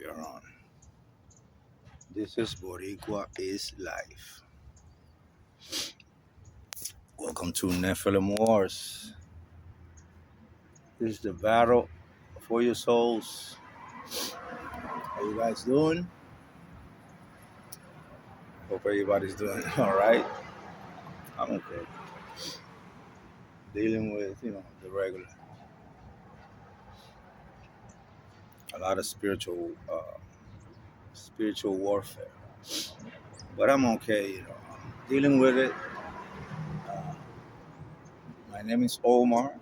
We are on. This is Boricua is Life. Welcome to Nephilim Wars. This is the battle for your souls. How you guys doing? Hope everybody's doing all right. I'm okay. Dealing with, the regular. A lot of spiritual warfare. But I'm okay. I'm dealing with it. Uh, my name is Omar,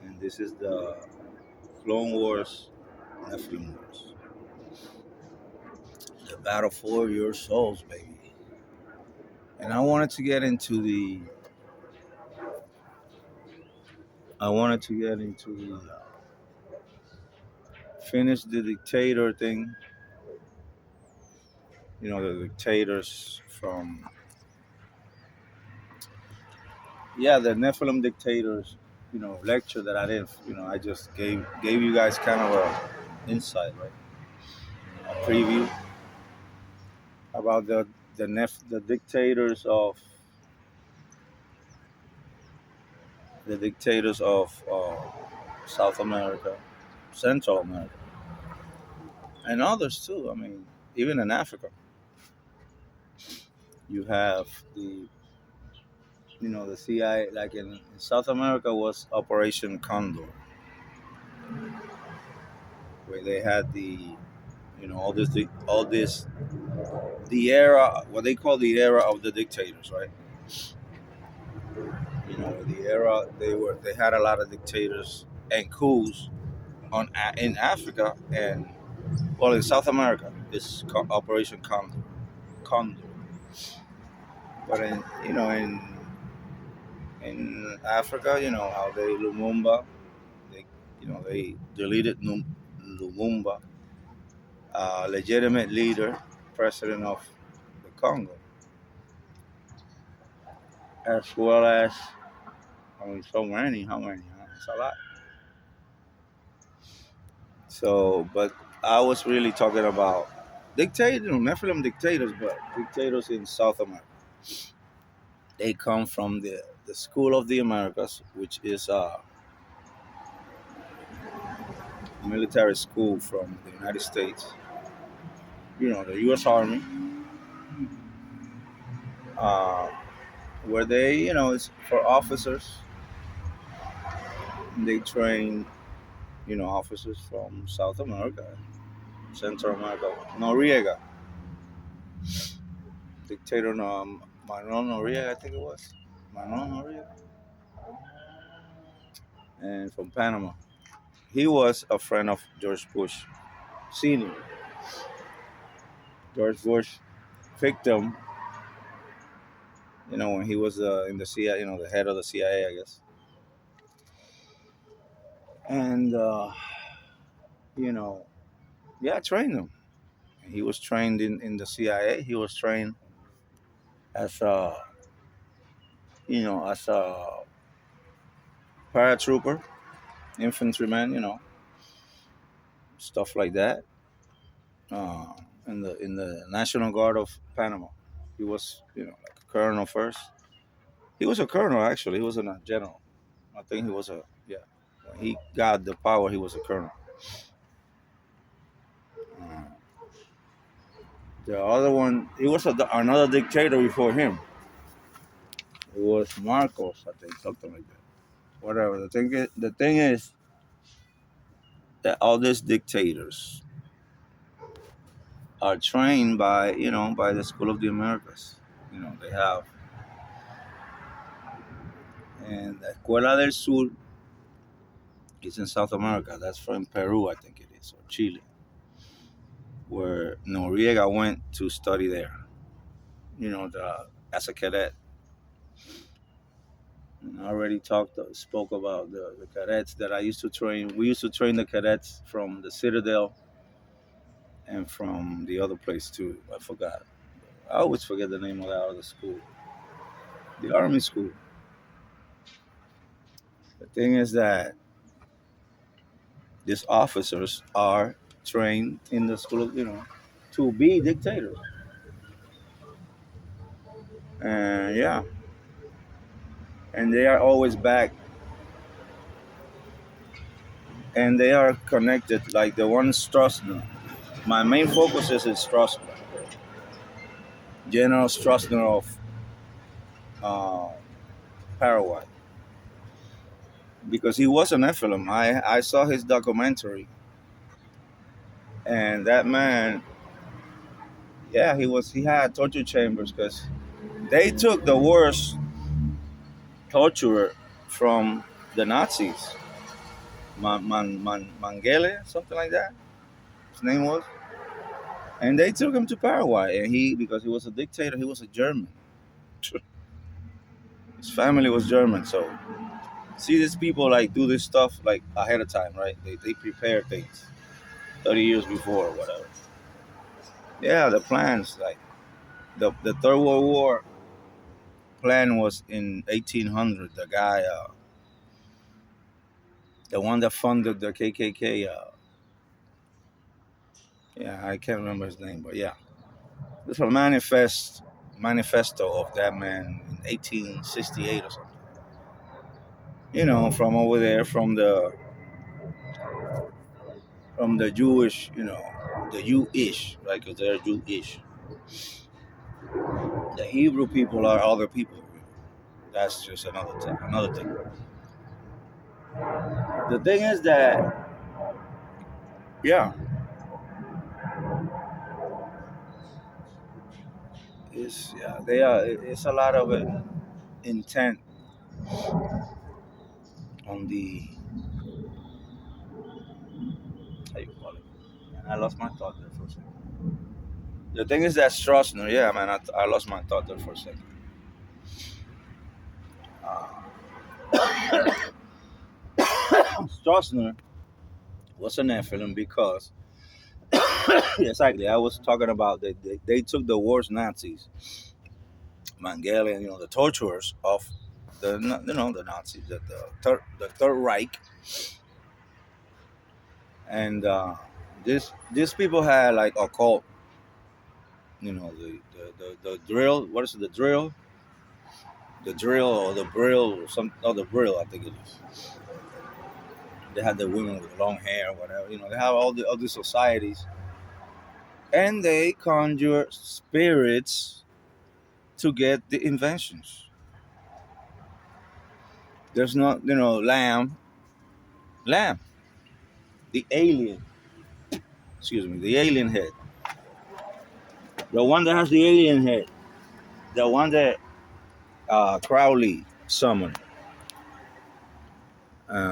and this is the Clone Wars, Nephilim Wars. The battle for your souls, baby. And I wanted to get into the finish the dictator thing. The dictators from the Nephilim dictators. Lecture that I didn't. I just gave you guys kind of a insight, right? A preview about the dictators of South America, Central America, and others too. I mean, even in Africa, you have the CIA. Like in South America, was Operation Condor, where they had all this the era, what they call the era of the dictators, right? The era they had a lot of dictators and coups in Africa and in South America. This Operation Condor. But in Africa, how Lumumba, they deleted Lumumba, legitimate leader, president of the Congo, as well as so many, how many? It's a lot. So, but I was really talking about dictators, Nephilim dictators, but dictators in South America. They come from the School of the Americas, which is a military school from the United States. The U.S. Army, uh, where it's for officers. They train, officers from South America, Central America. Noriega, dictator Manuel Noriega, I think it was. Manuel Noriega. And from Panama. He was a friend of George Bush Sr. George Bush picked him, when he was in the CIA, the head of the CIA, I guess. And, trained him. He was trained in the CIA. He was trained as a paratrooper, infantryman, stuff like that. Uh, in the National Guard of Panama, he was, like a colonel first. He was a colonel actually. He wasn't a general. I think he was a yeah. When he got the power, he was a colonel. Uh, the other one, he was another dictator before him. It was Marcos, I think, something like that. Whatever. The thing is that all these dictators are trained by the School of the Americas. They have, and the Escuela del Sur is in South America. That's from Peru, I think it is, or Chile, where Noriega went to study there. As a cadet. And I already spoke about the cadets that I used to train. We used to train the cadets from the Citadel and from the other place too. I forgot. I always forget the name of that other school. The Army School. The thing is that these officers are trained in the school, to be dictators. And yeah, and they are always back, and they are connected. Like the one Stroessner. My main focus is in Stroessner, General Stroessner of uh, Paraguay, because he was an Nephilim. I saw his documentary, and that man, yeah, he had torture chambers because they took the worst torturer from the Nazis, Mangele, something like that. His name was, and they took him to Paraguay, and because he was a dictator, he was a German. His family was German, so see these people like do this stuff like ahead of time, right? They prepare things 30 years before or whatever. Yeah, the plans like the Third World War plan was in 1800. The guy, the one that funded the KKK, yeah, I can't remember his name, but yeah, it's a manifesto of that man in 1868 or something. From over there, from the Jewish, the Jewish, right? Because they're Jewish. The Hebrew people are other people. That's just another thing. The thing is that, yeah, they are. It's a lot of intent on the, how you call it. And I lost my thought there for a second. The thing is that Stroessner, yeah, man, I lost my thought there for a second. Uh, Stroessner was an Nephilim because, exactly, I was talking about that they took the worst Nazis, Mengele, and the torturers of the Nazis, the Third Reich, and these people had like a cult, the drill. What is it? The drill or the brill, the brill, I think it is. They had the women with long hair, whatever. They have all the other societies, and they conjure spirits to get the inventions. There's not, lamb, the alien. Excuse me, the alien head, the one that has the alien head, the one that Crowley summoned.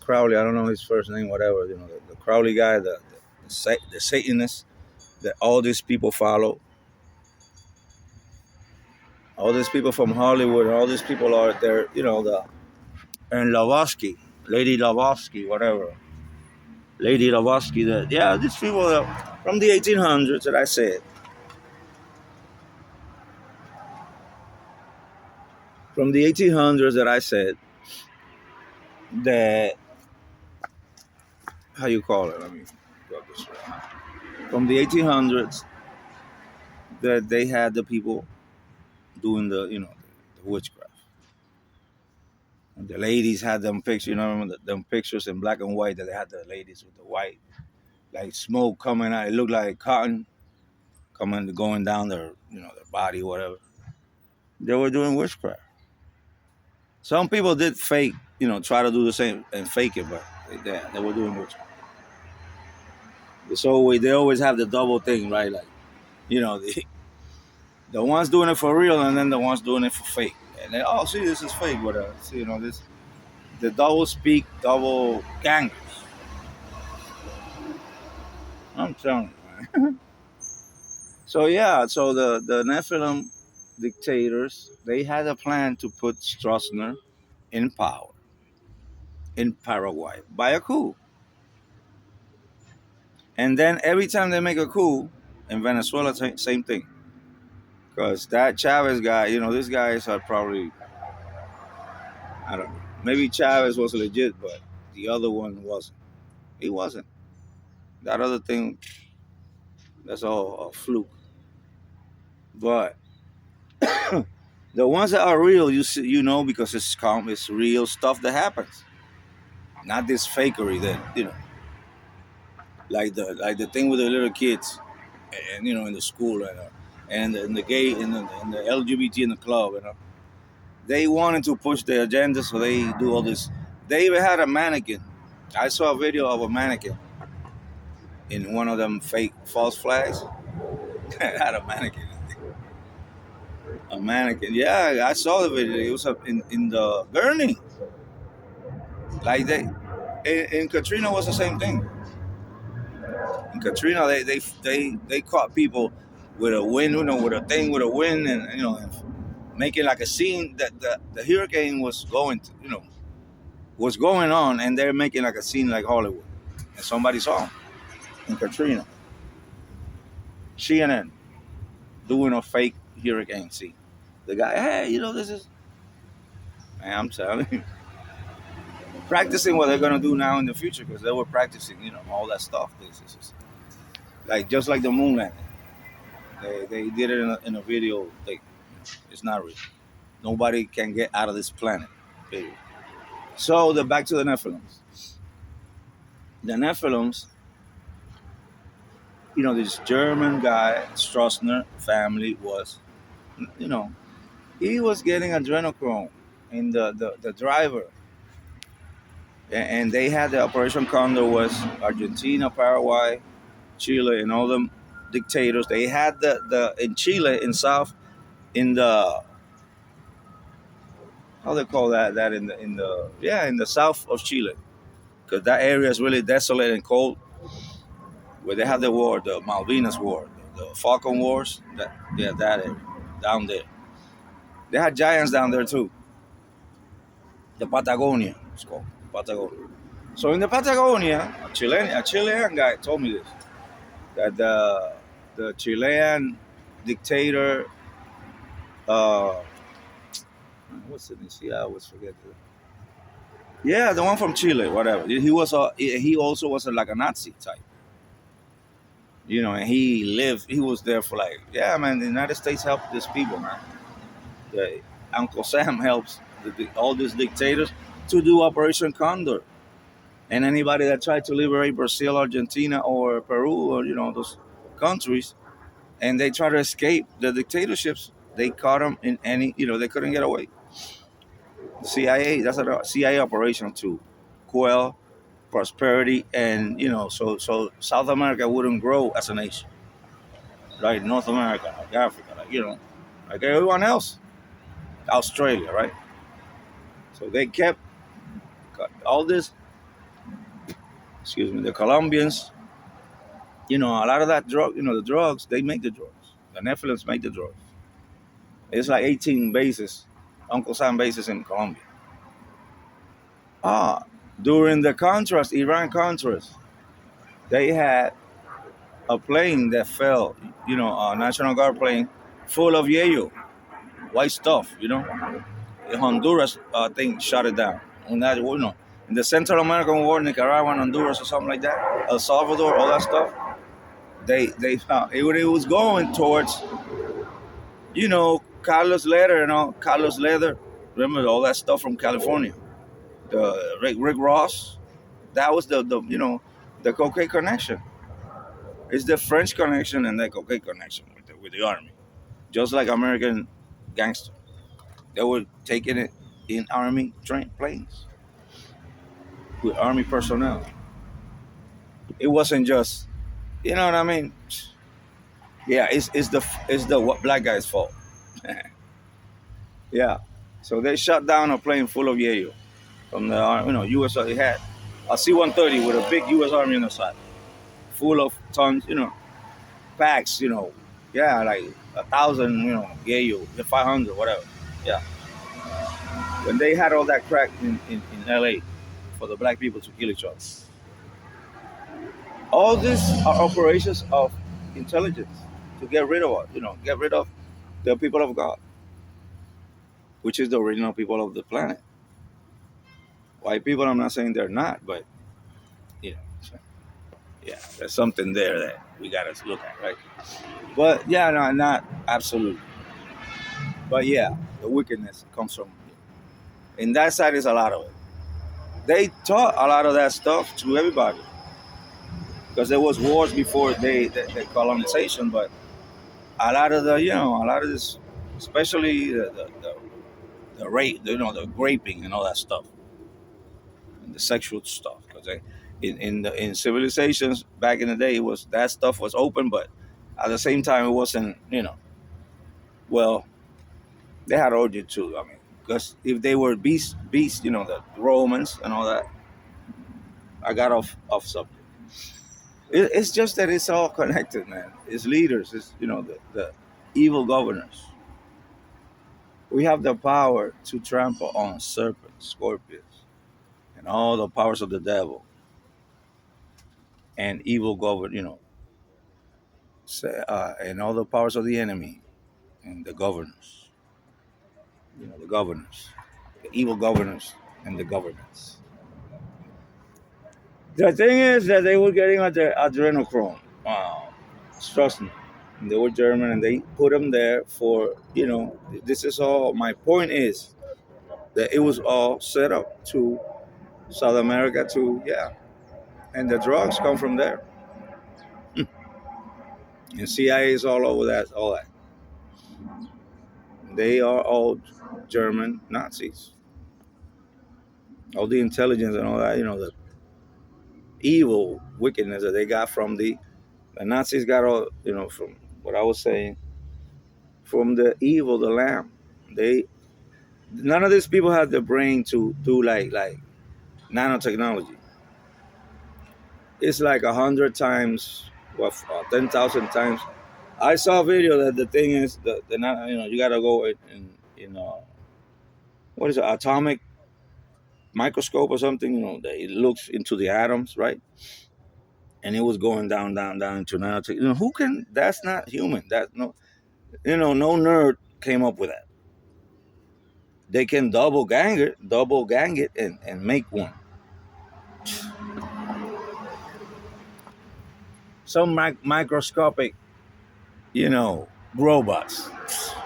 Crowley, I don't know his first name, whatever. The Crowley guy, the Satanist that all these people follow. All these people from Hollywood, and all these people are there. And Lavosky, Lady Lavosky, whatever. Lady Lavosky. That, yeah, these people are from the 1800s that I said. From the 1800s that I said that, how you call it? Let me go this way. From the 1800s that they had the people doing the witchcraft. And the ladies had them pictures, remember them pictures in black and white that they had the ladies with the white, like smoke coming out. It looked like cotton going down their body, whatever. They were doing witchcraft. Some people did fake, try to do the same and fake it, but they were doing witchcraft. So they always have the double thing, right? Like, the ones doing it for real, and then the ones doing it for fake. And then, oh, see, this is fake, whatever. See, this the double speak, double gangers. I'm telling you, man. So yeah, so the Nephilim dictators, they had a plan to put Stroessner in power in Paraguay by a coup. And then every time they make a coup in Venezuela, same thing. Because that Chavez guy, these guys are probably, I don't know. Maybe Chavez was legit, but the other one wasn't. He wasn't. That other thing, that's all a fluke. But the ones that are real, you see, you know, because it's real stuff that happens, not this fakery that like the thing with the little kids, and in the school, and in the gay, in the LGBT in the club, they wanted to push their agenda, so they do all this. They even had a mannequin. I saw a video of a mannequin in one of them fake false flags. Had a mannequin. A mannequin. Yeah, I saw the video. It was up in the Gurney. Like in Katrina was the same thing. In Katrina, they caught people with a wind, with a thing with a wind, and and making like a scene that the hurricane was going to, was going on, and they're making like a scene like Hollywood. And somebody saw him in Katrina, CNN doing a fake hurricane scene. The guy, hey, this is, man, I'm telling you, practicing what they're gonna do now in the future because they were practicing, all that stuff. This is like just like the moon landing. They did it in a video. It's not real. Nobody can get out of this planet. Period. So the back to the Nephilims. The Nephilims, this German guy, Stroessner family was, you know, he was getting adrenochrome in the driver. And they had the Operation Condor was Argentina, Paraguay, Chile, and all them dictators. They had the in Chile, in South, in the, how they call that in the south of Chile, because that area is really desolate and cold, where they had the war, the Malvinas War, the Falkland Wars. That area down there. They had giants down there too. The Patagonia, it's called Patagonia. So in the Patagonia, a Chilean guy told me this, that the Chilean dictator, uh, what's it? See, I always forget. Yeah, the one from Chile, whatever. He also was like a Nazi type, and he was there for like, yeah, man. The United States helped these people, man. The, Uncle Sam helps all these dictators to do Operation Condor, and anybody that tried to liberate Brazil, Argentina, or Peru, or those countries, and they try to escape the dictatorships, they caught them in any, they couldn't get away. CIA, that's a CIA operation to quell prosperity, and so South America wouldn't grow as a nation, right? North America, like Africa, like everyone else, Australia, right? So they kept all this. Excuse me, the Colombians. A lot of that drug. The drugs, they make the drugs. The Nephilims make the drugs. It's like 18 bases, Uncle Sam bases in Colombia. Ah, during the Contras, Iran Contras, they had a plane that fell. A National Guard plane full of yayo, white stuff. Honduras, I think, shot it down. On that, in the Central American War, Nicaragua, and Honduras, or something like that, El Salvador, all that stuff. They found it was going towards, Carlos Leder, Carlos Leder. Remember all that stuff from California? The Rick Ross. That was the cocaine connection. It's the French connection and the cocaine connection with the army, just like American gangsters. They were taking it in army train planes with army personnel. It wasn't just, you know what I mean? Yeah, it's the what black guy's fault. Yeah. So they shut down a plane full of yayo from the U.S. They had a C-130 with a big U.S. Army on the side, full of tons, packs, yeah, like 1,000, yayo, 500, whatever. Yeah. When they had all that crack in L.A. for the black people to kill each other. All these are operations of intelligence to get rid of it, get rid of the people of God, which is the original people of the planet. White people, I'm not saying they're not, but you know. Yeah, there's something there that we gotta look at, right? But yeah, no, not absolutely. But yeah, the wickedness comes from, and that side is a lot of it. They taught a lot of that stuff to everybody because there was wars before the colonization, but a lot of the a lot of this, especially the rape, the raping and all that stuff, and the sexual stuff. Because in civilizations back in the day, it was that stuff was open, but at the same time, it wasn't. Well, they had orgy too. I mean, because if they were beasts, the Romans and all that. I got off subject. It's just that it's all connected, man. It's leaders. It's the evil governors. We have the power to trample on serpents, scorpions, and all the powers of the devil and evil govern. And all the powers of the enemy and the governors. The governors, the evil governors, and the governments. The thing is that they were getting adrenochrome. Trust me. And they were German, and they put them there for. This is all. My point is that it was all set up to South America to and the drugs come from there. And CIA is all over that. All that. They are all German Nazis. All the intelligence and all that. The evil wickedness that they got from the Nazis got all. From what I was saying, from the evil, the lamb. They None of these people have the brain to do like nanotechnology. It's like 100 times, 10,000 times. I saw a video that the thing is you gotta go in what is it, atomic microscope or something. That it looks into the atoms, right? And it was going down, down, down into nanotech. Who can? That's not human. That's no. No nerd came up with that. They can double gang it, and make one. Some microscopic, robots.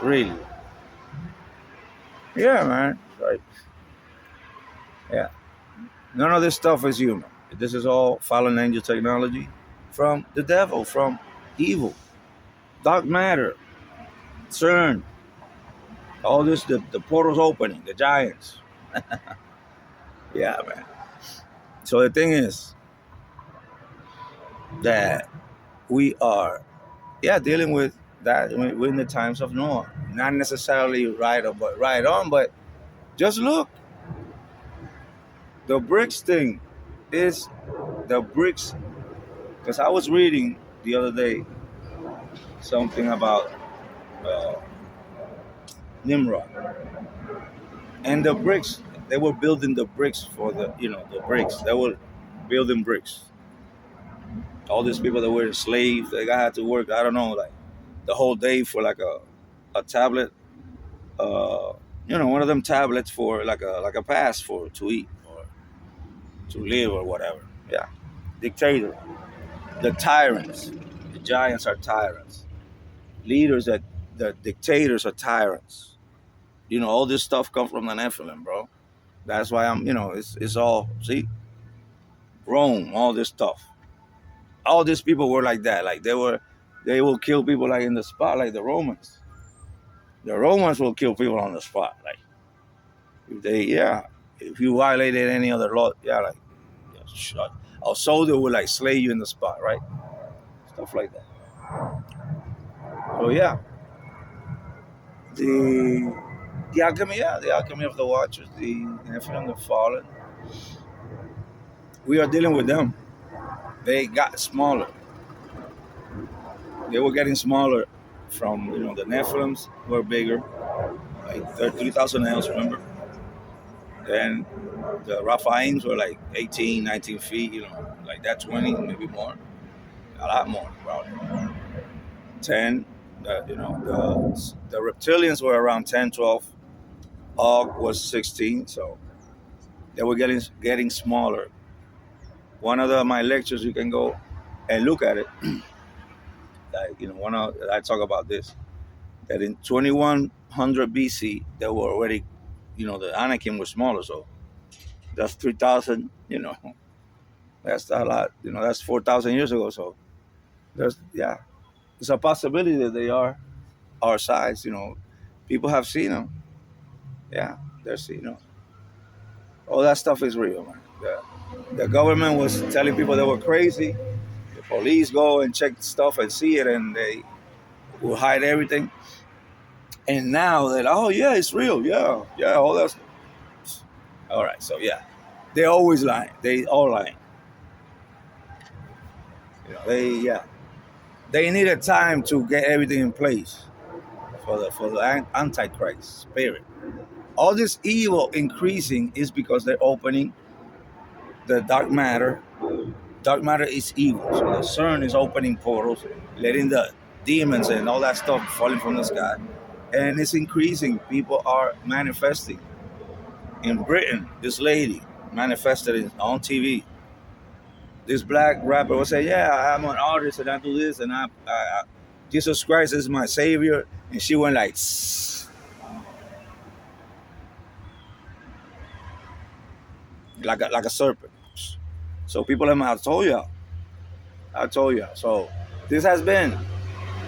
Really. Yeah, man. Right. Yeah. None of this stuff is human. This is all fallen angel technology from the devil, from evil, dark matter, CERN, all this, the portals opening, the giants. Yeah, man. So the thing is that we are, dealing with that. We're in the times of Noah. Not necessarily right on, but just look. The bricks thing is the bricks. Because I was reading the other day something about uh, Nimrod and the bricks. They were building the bricks for the bricks. They were building bricks. All these people that were enslaved, they had to work. I don't know, like the whole day for like a tablet. Uh, one of them tablets for like a pass for to eat or to live or whatever. Yeah, dictator. The tyrants. The giants are tyrants. Leaders that the dictators are tyrants. All this stuff comes from the Nephilim, bro. That's why it's all, see, Rome, all this stuff. All these people were like that. Like they will kill people like in the spot, like the Romans. The Romans will kill people on the spot. Like if you violated any other law, like shut. A soldier would like slay you in the spot, right? Stuff like that. So the the alchemy of the Watchers, the Nephilim, the Fallen. We are dealing with them. They got smaller. They were getting smaller from the Nephilims were bigger, like 3,000 else, remember? Then the Raphaims were like 18, 19 feet, like that 20, maybe more, a lot more, probably 10. The reptilians were around 10, 12. Og was 16, so they were getting smaller. One of my lectures, you can go. And look at it, like when I talk about this, that in 2100 BC, they were already, the Anakim was smaller, so that's 3,000. That's a lot. That's 4,000 years ago. So yeah, it's a possibility that they are our size. People have seen them. Yeah, they're seen them. All that stuff is real, man. The government was telling people they were crazy. The police go and check stuff and see it, and they will hide everything. And now that, oh yeah, it's real. Yeah, yeah, all that. All right, so yeah, they always lying. They all lying. They needed time to get everything in place for the antichrist spirit. All this evil increasing is because they're opening the dark matter. Dark matter is evil. So the CERN is opening portals, letting the demons and all that stuff falling from the sky. And it's increasing. People are manifesting. In Britain, this lady manifested on TV. This black rapper will say, "Yeah, I'm an artist and I do this and Jesus Christ is my savior." And she went like, like a serpent. So people have, I told you. So this has been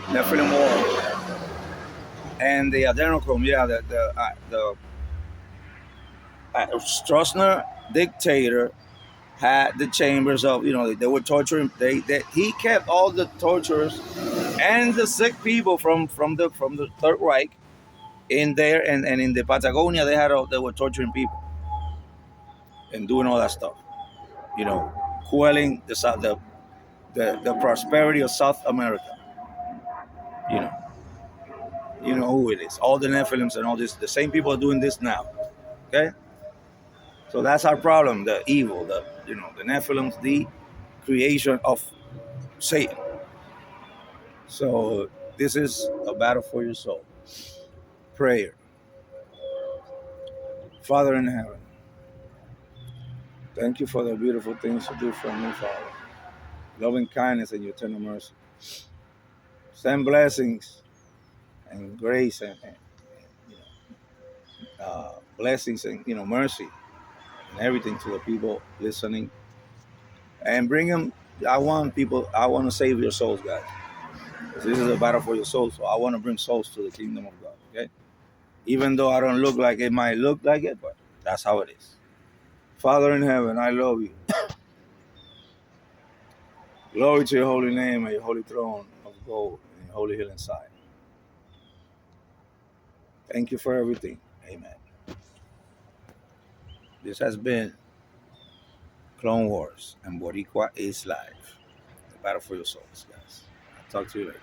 Nephilim War and the adrenochrome. Yeah, the Stroessner dictator had the chambers of, they were torturing. He kept all the torturers and the sick people from the Third Reich in there, and in the Patagonia they were torturing people and doing all that stuff. Quelling the prosperity of South America. You know, you know who it is. All the Nephilims and all this. The same people are doing this now. Okay, so that's our problem. The evil, the Nephilims, the creation of Satan. So this is a battle for your soul. Prayer. Father in heaven, thank you for the beautiful things you do for me, Father. Loving kindness and your tender mercy. Send blessings and grace and blessings and mercy and everything to the people listening, and bring them. I want to save your souls, guys. This is a battle for your souls, so I want to bring souls to the kingdom of God. Okay, even though I don't look like it might look like it, but that's how it is. Father in heaven, I love you. Glory to your holy name and your holy throne of gold and your holy hill inside. Thank you for everything. Amen. This has been Clone Wars, and Boricua is live. The battle for your souls, guys. I'll talk to you later.